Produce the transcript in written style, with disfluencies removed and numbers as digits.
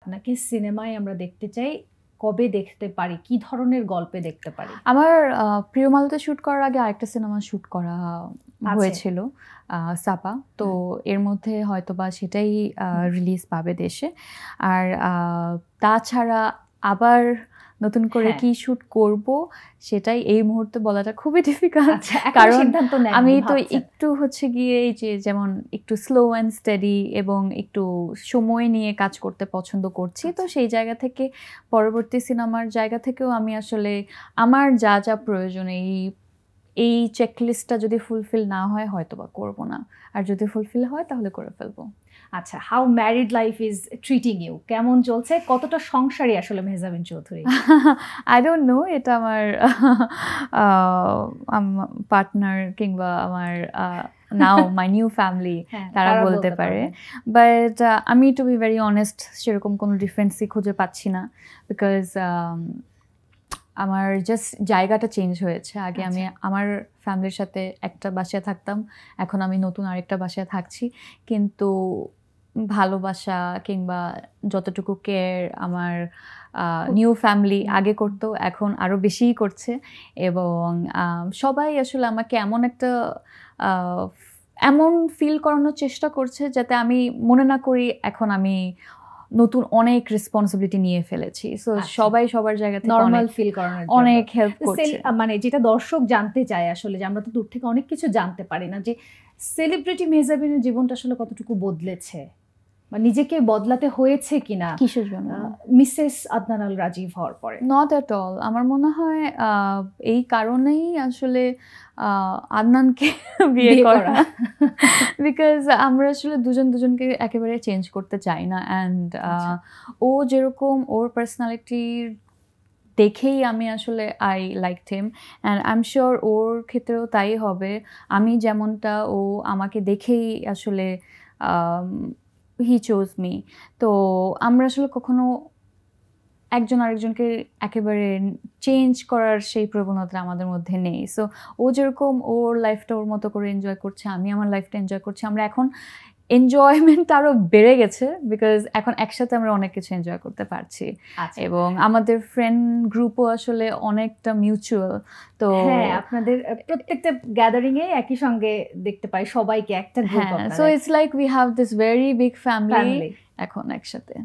আপনাকে সিনেমায় আমরা দেখতে চাই, কবে দেখতে পারি, কি ধরনের গল্পে দেখতে পারি? আমার প্রিয় মালতে শুট করার আগে আরেকটা সিনেমা শুট করা হয়েছিল, সাপা। তো এর মধ্যে হয়তোবা সেটাই রিলিজ পাবে দেশে। আর তাছাড়া আবার নতুন করে কি শুট করব সেটাই এই মুহূর্তে বলাটা খুবই ডিফিকাল্ট, কারণ আমি তো একটু হচ্ছে গিয়ে এই যে যেমন একটু স্লো অ্যান্ড স্টেডি এবং একটু সময় নিয়ে কাজ করতে পছন্দ করছি। তো সেই জায়গা থেকে পরবর্তী সিনেমার জায়গা থেকেও আমি আসলে আমার যা যা প্রয়োজন এই চেকলিস্টটা যদি ফুলফিল না হয় হয়তো বা করবো না, আর যদি ফুলফিল হয় তাহলে করে ফেলবো। আচ্ছা, how married life is treating you, কেমন চলছে, কতটা সংসারী আসলে Mehjabin Chowdhury? I don't know, এটা আমার পার্টনার কিংবা আমার নাও মাই নিউ ফ্যামিলি তারা বলতে পারে। বাট আমি টু বি ভেরি অনেস্ট সেরকম কোনো ডিফারেন্সই খুঁজে পাচ্ছি না, বিকজ আমার জাস্ট জায়গাটা চেঞ্জ হয়েছে। আগে আমি আমার ফ্যামিলির সাথে একটা বাসায় থাকতাম, এখন আমি নতুন আরেকটা বাসায় থাকছি, কিন্তু ভালোবাসা কিংবা যতটুকু কেয়ার আমার নিউ ফ্যামিলি আগে করতো এখন আরও বেশিই করছে। এবং সবাই আসলে আমাকে এমন ফিল করানোর চেষ্টা করছে যাতে আমি মনে না করি এখন আমি নতুন অনেক রেসপন্সিবিলিটি নিয়ে ফেলেছি। সো সবাই সবার জায়গা থেকে নরমাল ফিল করানোর জন্য অনেক হেল্প করছে। মানে যেটা দর্শক জানতে চায় আসলে, যে আমরা তো দূর থেকে অনেক কিছু জানতে পারি না, যে সেলিব্রিটি মেহজাবিনের জীবনটা আসলে কতটুকু বদলেছে বা নিজেকে বদলাতে হয়েছে কিনা কিসের জন্য মিসেস আদনান আল রাজীব হওয়ার পরে? Not at all. আমার মনে হয় এই কারণেই আসলে আদনানকে বিয়ে করা, বিকজ আমরা আসলে দুজনকে একেবারে চেঞ্জ করতে চাই না। অ্যান্ড ও যেরকম ওর পার্সোনালিটির দেখেই আমি আসলে I liked him, and I am sure ওর ক্ষেত্রেও তাই হবে। আমি যেমনটা, ও আমাকে দেখেই আসলে হি চোজ মি। তো আমরা আসলে কখনো একজন আরেকজনকে একেবারে চেঞ্জ করার সেই প্রবণতা আমাদের মধ্যে নেই। সো ও যেরকম ওর লাইফটা ওর মতো করে এনজয় করছে, আমি আমার লাইফটা এনজয় করছি। আমরা এখন এনজয়মেন্ট আরও বেড়ে গেছে, বিকজ এখন একসাথে আমরা অনেক কিছু এনজয় করতে পারছি। এবং আমাদের ফ্রেন্ড গ্রুপও আসলে অনেকটা মিউচুয়াল। তো হ্যাঁ, আপনাদের প্রত্যেকটা গ্যাদারিং এ একই সঙ্গে দেখতে পাই সবাইকে, একটা group. So it's like we have this very big family এখন একসাথে।